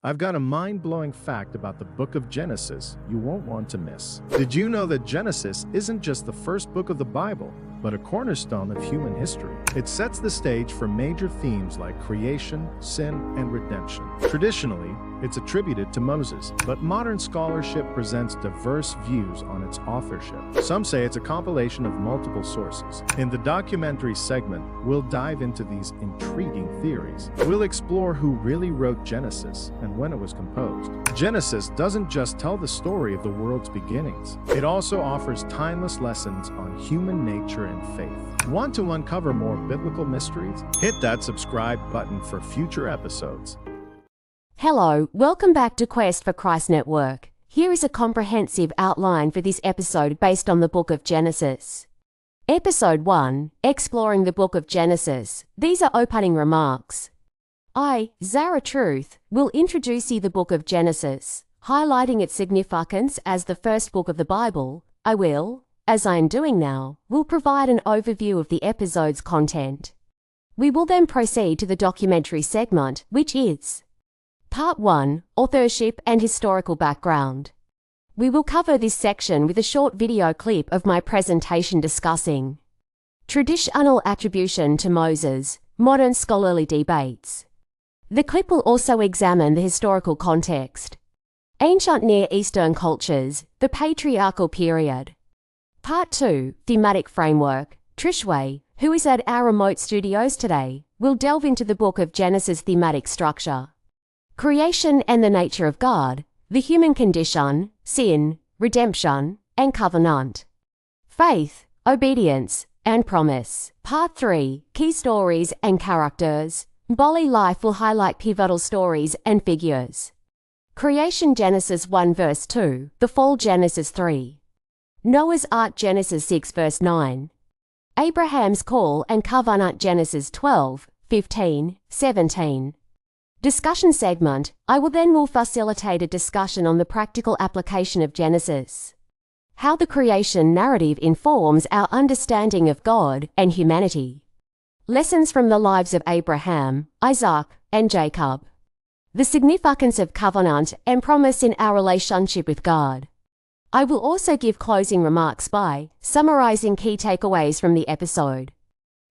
I've got a mind-blowing fact about the book of Genesis you won't want to miss. Did you know that Genesis isn't just the first book of the Bible, but a cornerstone of human history? It sets the stage for major themes like creation, sin, and redemption. Traditionally, it's attributed to Moses, but modern scholarship presents diverse views on its authorship. Some say it's a compilation of multiple sources. In the documentary segment, we'll dive into these intriguing theories. We'll explore who really wrote Genesis and when it was composed. Genesis doesn't just tell the story of the world's beginnings. It also offers timeless lessons on human nature and faith. Want to uncover more biblical mysteries? Hit that subscribe button for future episodes. Hello, welcome back to Quest for Christ Network. Here is a comprehensive outline for this episode based on the book of Genesis. Episode 1, Exploring the Book of Genesis. These are opening remarks. I, Zara Truth, will introduce you the book of Genesis, highlighting its significance as the first book of the Bible. I will, as I am doing now, will provide an overview of the episode's content. We will then proceed to the documentary segment, which is Part 1, Authorship and Historical Background. We will cover this section with a short video clip of my presentation discussing traditional attribution to Moses, modern scholarly debates. The clip will also examine the historical context, ancient Near Eastern cultures, the patriarchal period. Part 2, Thematic Framework. Trishway, who is at our remote studios today, will delve into the book of Genesis thematic structure. Creation and the nature of God, the human condition, sin, redemption, and covenant. Faith, obedience, and promise. Part 3, Key Stories and Characters. Bolly Life will highlight pivotal stories and figures. Creation Genesis 1 verse 2, The Fall Genesis 3. Noah's Ark Genesis 6 verse 9. Abraham's Call and Covenant Genesis 12, 15, 17. Discussion segment. I will facilitate a discussion on the practical application of Genesis. How the creation narrative informs our understanding of God and humanity. Lessons from the lives of Abraham, Isaac, and Jacob. The significance of covenant and promise in our relationship with God. I will also give closing remarks by summarizing key takeaways from the episode,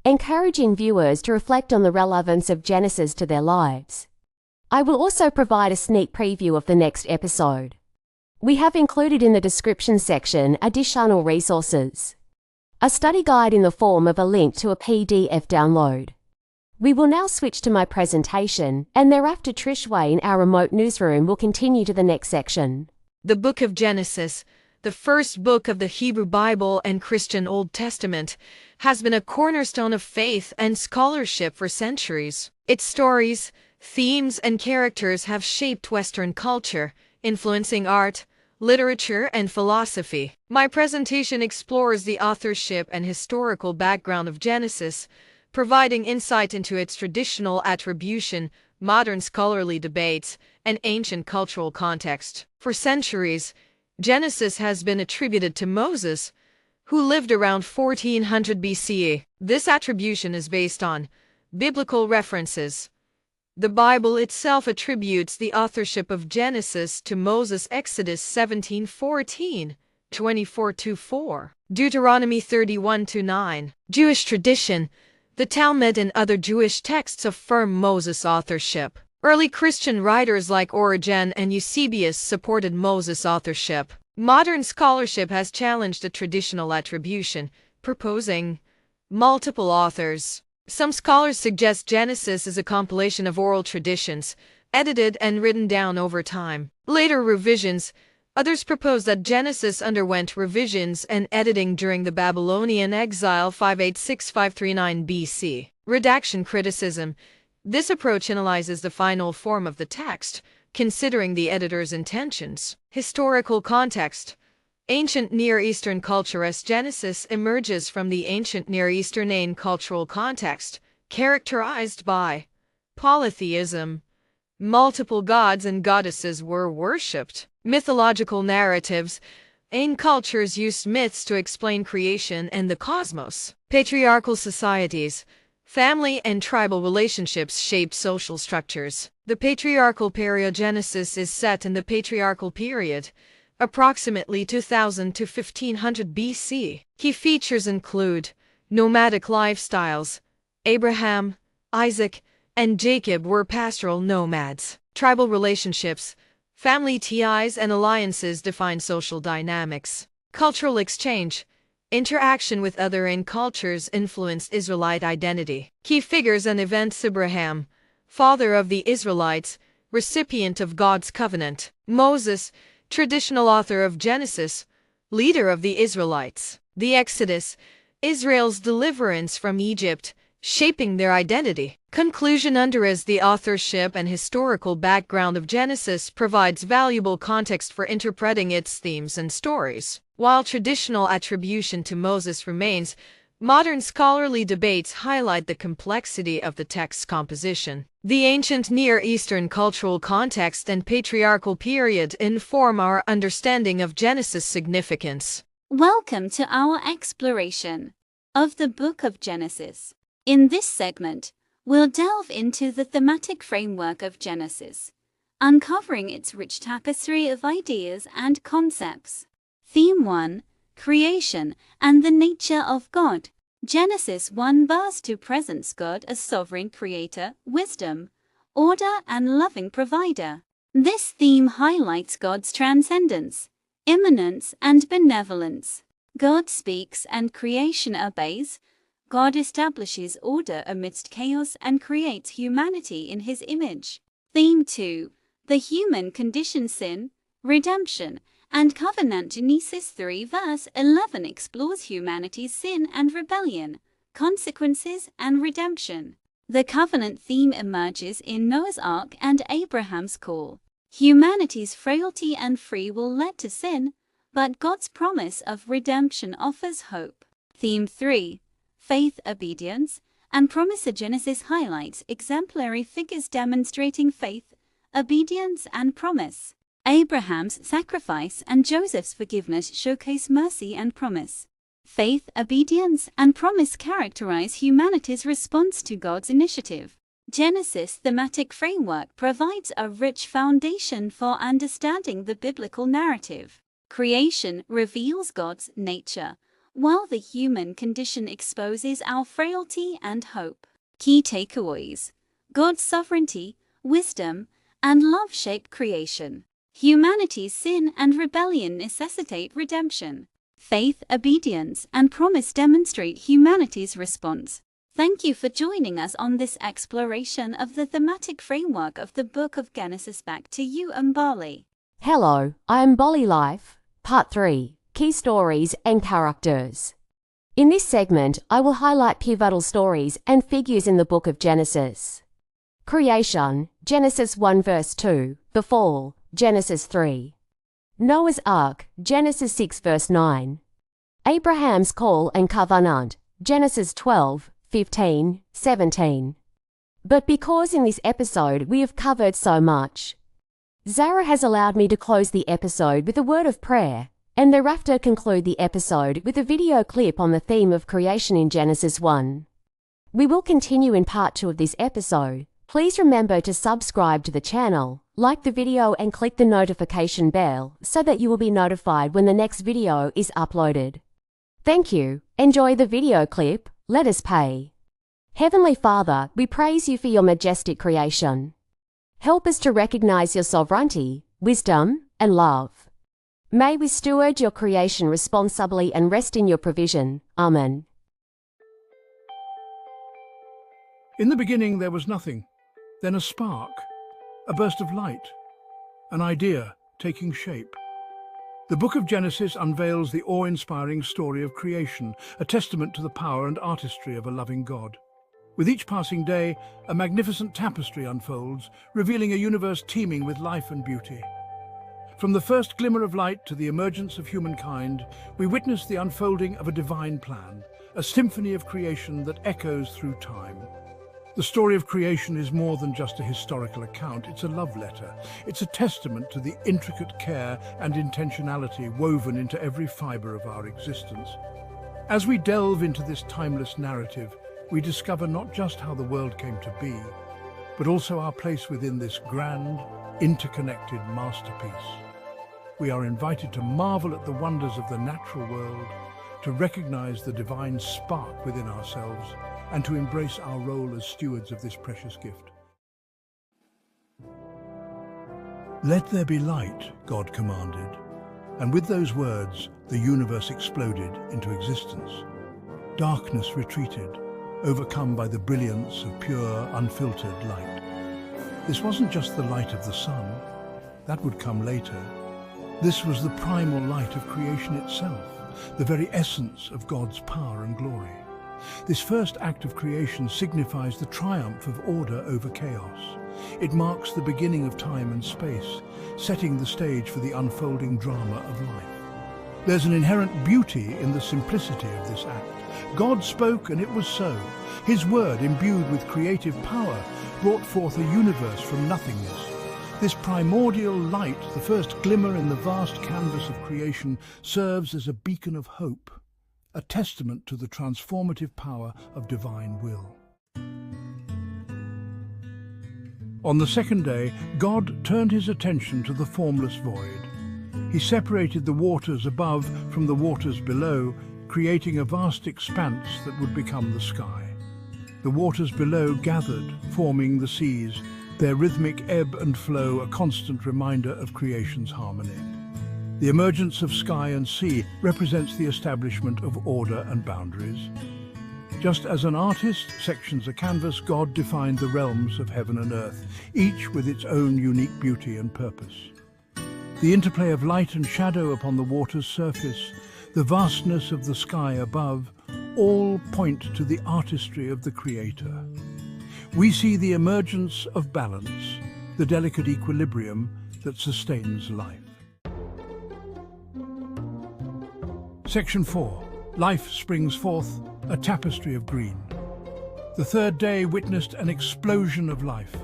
encouraging viewers to reflect on the relevance of Genesis to their lives. I will also provide a sneak preview of the next episode. We have included in the description section additional resources. A study guide in the form of a link to a PDF download. We will now switch to my presentation, and thereafter Trishway in our remote newsroom will continue to the next section. The Book of Genesis, the first book of the Hebrew Bible and Christian Old Testament, has been a cornerstone of faith and scholarship for centuries. Its stories, themes, and characters have shaped Western culture, influencing art, literature, and philosophy. My presentation explores the authorship and historical background of Genesis, providing insight into its traditional attribution, modern scholarly debates, and ancient cultural context. For centuries, Genesis has been attributed to Moses, who lived around 1400 BCE. This attribution is based on biblical references. The Bible itself attributes the authorship of Genesis to Moses. Exodus 17:14, 24-4, Deuteronomy 31-9. Jewish tradition. The Talmud and other Jewish texts affirm Moses' authorship. Early Christian writers like Origen and Eusebius supported Moses' authorship. Modern scholarship has challenged the traditional attribution, proposing multiple authors. Some scholars suggest Genesis is a compilation of oral traditions, edited and written down over time. Later revisions. Others propose that Genesis underwent revisions and editing during the Babylonian exile 586-539 BC. Redaction criticism. This approach analyzes the final form of the text, considering the editor's intentions. Historical context. Ancient Near Eastern culture. As Genesis emerges from the ancient Near Eastern cultural context, characterized by polytheism. Multiple gods and goddesses were worshipped. Mythological narratives. Ancient cultures used myths to explain creation and the cosmos. Patriarchal societies. Family and tribal relationships shaped social structures. The patriarchal Genesis is set in the patriarchal period, approximately 2000 to 1500 BC. Key features include nomadic lifestyles. Abraham, Isaac, and Jacob were pastoral nomads. Tribal relationships. Family ties and alliances define social dynamics. Cultural exchange. Interaction with other cultures influenced Israelite identity. Key figures and events: Abraham, father of the Israelites, recipient of God's covenant. Moses, traditional author of Genesis, leader of the Israelites. The Exodus, Israel's deliverance from Egypt, shaping their identity. Conclusion: As the authorship and historical background of Genesis provides valuable context for interpreting its themes and stories. While traditional attribution to Moses remains, modern scholarly debates highlight the complexity of the text's composition. The ancient Near Eastern cultural context and patriarchal period inform our understanding of Genesis' significance. Welcome to our exploration of the Book of Genesis. In this segment, we'll delve into the thematic framework of Genesis, uncovering its rich tapestry of ideas and concepts. Theme 1: Creation and the nature of God. Genesis 1 verse 2 presents God as sovereign creator, wisdom, order, and loving provider. This theme highlights God's transcendence, immanence, and benevolence. God speaks and creation obeys. God establishes order amidst chaos and creates humanity in His image. Theme 2: The human condition, sin, redemption, and covenant. Genesis 3 verse 11 explores humanity's sin and rebellion, consequences, and redemption. The covenant theme emerges in Noah's Ark and Abraham's call. Humanity's frailty and free will led to sin, but God's promise of redemption offers hope. Theme 3: Faith, obedience, and promise. Genesis highlights exemplary figures demonstrating faith, obedience, and promise. Abraham's sacrifice and Joseph's forgiveness showcase mercy and promise. Faith, obedience, and promise characterize humanity's response to God's initiative. Genesis' thematic framework provides a rich foundation for understanding the biblical narrative. Creation reveals God's nature, while the human condition exposes our frailty and hope. Key takeaways: God's sovereignty, wisdom, and love shape creation. Humanity's sin and rebellion necessitate redemption. Faith, obedience, and promise demonstrate humanity's response. Thank you for joining us on this exploration of the thematic framework of the Book of Genesis. Back to you, Mbali. Hello, I am Bolly Life, Part 3, Key Stories and Characters. In this segment, I will highlight pivotal stories and figures in the Book of Genesis. Creation, Genesis 1 verse 2, the Fall, Genesis 3. Noah's Ark, Genesis 6 verse 9. Abraham's Call and Covenant, Genesis 12, 15, 17. But because in this episode we have covered so much, Zara has allowed me to close the episode with a word of prayer, and thereafter conclude the episode with a video clip on the theme of creation in Genesis 1. We will continue in part 2 of this episode. Please remember to subscribe to the channel, like the video, and click the notification bell so that you will be notified when the next video is uploaded. Thank you. Enjoy the video clip. Let us pray. Heavenly Father, we praise you for your majestic creation. Help us to recognize your sovereignty, wisdom, and love. May we steward your creation responsibly and rest in your provision. Amen. In the beginning there was nothing, then a spark, a burst of light, an idea taking shape. The Book of Genesis unveils the awe-inspiring story of creation, a testament to the power and artistry of a loving God. With each passing day, a magnificent tapestry unfolds, revealing a universe teeming with life and beauty. From the first glimmer of light to the emergence of humankind, we witness the unfolding of a divine plan, a symphony of creation that echoes through time. The story of creation is more than just a historical account, it's a love letter. It's a testament to the intricate care and intentionality woven into every fiber of our existence. As we delve into this timeless narrative, we discover not just how the world came to be, but also our place within this grand, interconnected masterpiece. We are invited to marvel at the wonders of the natural world, to recognize the divine spark within ourselves, and to embrace our role as stewards of this precious gift. "Let there be light," God commanded, and with those words, the universe exploded into existence. Darkness retreated, overcome by the brilliance of pure, unfiltered light. This wasn't just the light of the sun. That would come later. This was the primal light of creation itself, the very essence of God's power and glory. This first act of creation signifies the triumph of order over chaos. It marks the beginning of time and space, setting the stage for the unfolding drama of life. There's an inherent beauty in the simplicity of this act. God spoke and it was so. His word, imbued with creative power, brought forth a universe from nothingness. This primordial light, the first glimmer in the vast canvas of creation, serves as a beacon of hope, a testament to the transformative power of divine will. On the second day, God turned his attention to the formless void. He separated the waters above from the waters below, creating a vast expanse that would become the sky. The waters below gathered, forming the seas, their rhythmic ebb and flow a constant reminder of creation's harmony. The emergence of sky and sea represents the establishment of order and boundaries. Just as an artist sections a canvas, God defined the realms of heaven and earth, each with its own unique beauty and purpose. The interplay of light and shadow upon the water's surface, the vastness of the sky above, all point to the artistry of the Creator. We see the emergence of balance, the delicate equilibrium that sustains life. Section 4. Life springs forth, a tapestry of green. The third day witnessed an explosion of life.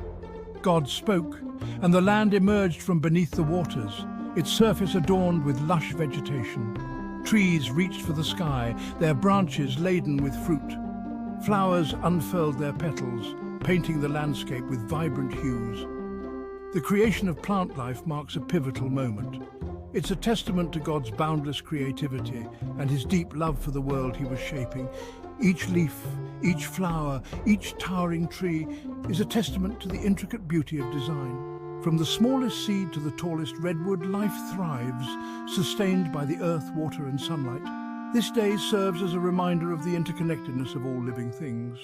God spoke, and the land emerged from beneath the waters, its surface adorned with lush vegetation. Trees reached for the sky, their branches laden with fruit. Flowers unfurled their petals, painting the landscape with vibrant hues. The creation of plant life marks a pivotal moment. It's a testament to God's boundless creativity and his deep love for the world he was shaping. Each leaf, each flower, each towering tree is a testament to the intricate beauty of design. From the smallest seed to the tallest redwood, life thrives, sustained by the earth, water, and sunlight. This day serves as a reminder of the interconnectedness of all living things.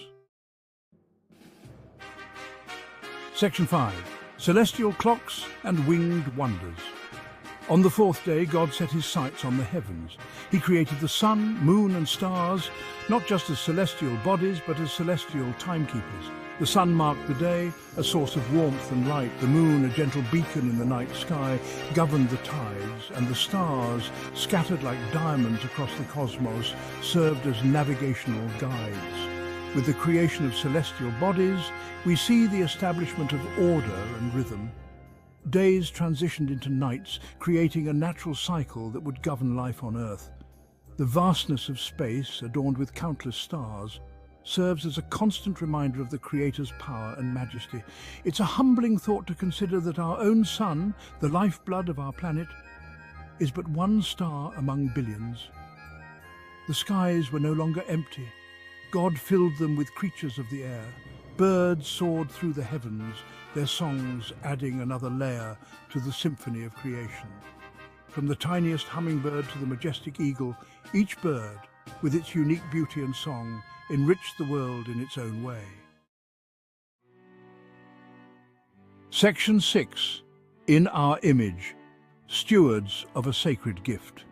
Section 5. Celestial Clocks and Winged Wonders. On the fourth day, God set his sights on the heavens. He created the sun, moon, and stars, not just as celestial bodies, but as celestial timekeepers. The sun marked the day, a source of warmth and light. The moon, a gentle beacon in the night sky, governed the tides, and the stars, scattered like diamonds across the cosmos, served as navigational guides. With the creation of celestial bodies, we see the establishment of order and rhythm. Days transitioned into nights, creating a natural cycle that would govern life on Earth. The vastness of space, adorned with countless stars, serves as a constant reminder of the Creator's power and majesty. It's a humbling thought to consider that our own sun, the lifeblood of our planet, is but one star among billions. The skies were no longer empty. God filled them with creatures of the air. Birds soared through the heavens, their songs adding another layer to the symphony of creation. From the tiniest hummingbird to the majestic eagle, each bird, with its unique beauty and song, enriched the world in its own way. Section 6. In Our Image, Stewards of a Sacred Gift.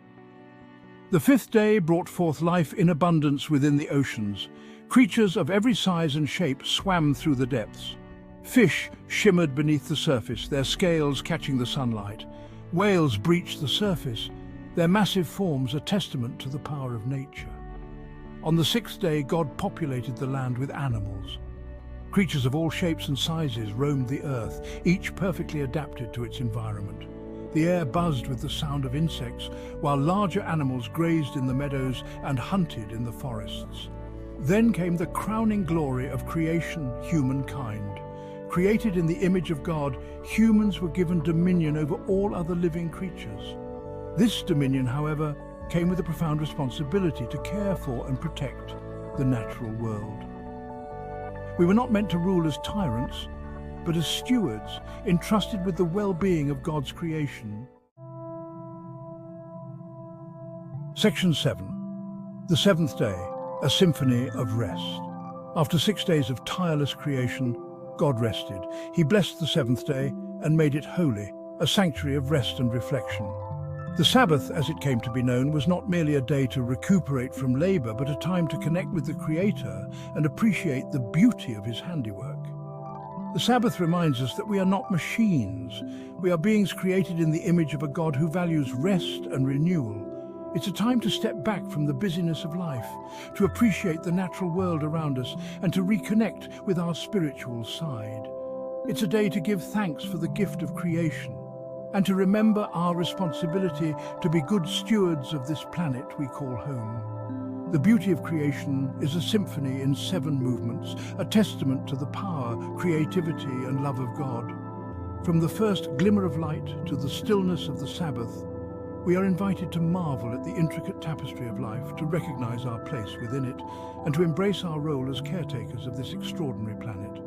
The fifth day brought forth life in abundance within the oceans. Creatures of every size and shape swam through the depths. Fish shimmered beneath the surface, their scales catching the sunlight. Whales breached the surface, their massive forms a testament to the power of nature. On the sixth day, God populated the land with animals. Creatures of all shapes and sizes roamed the earth, each perfectly adapted to its environment. The air buzzed with the sound of insects, while larger animals grazed in the meadows and hunted in the forests. Then came the crowning glory of creation, humankind. Created in the image of God, humans were given dominion over all other living creatures. This dominion, however, came with a profound responsibility to care for and protect the natural world. We were not meant to rule as tyrants, but as stewards, entrusted with the well-being of God's creation. Section 7. The seventh day, a symphony of rest. After 6 days of tireless creation, God rested. He blessed the seventh day and made it holy, a sanctuary of rest and reflection. The Sabbath, as it came to be known, was not merely a day to recuperate from labor, but a time to connect with the Creator and appreciate the beauty of His handiwork. The Sabbath reminds us that we are not machines. We are beings created in the image of a God who values rest and renewal. It's a time to step back from the busyness of life, to appreciate the natural world around us, and to reconnect with our spiritual side. It's a day to give thanks for the gift of creation, and to remember our responsibility to be good stewards of this planet we call home. The beauty of creation is a symphony in 7 movements, a testament to the power, creativity, and love of God. From the first glimmer of light to the stillness of the Sabbath, we are invited to marvel at the intricate tapestry of life, to recognize our place within it, and to embrace our role as caretakers of this extraordinary planet.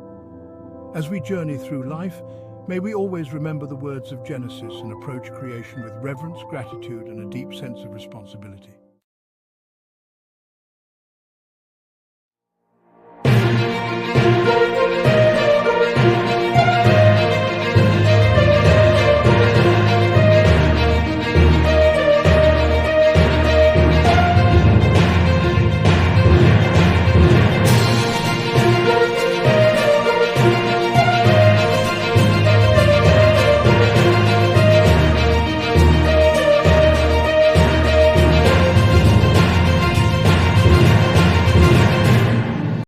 As we journey through life, may we always remember the words of Genesis and approach creation with reverence, gratitude, and a deep sense of responsibility.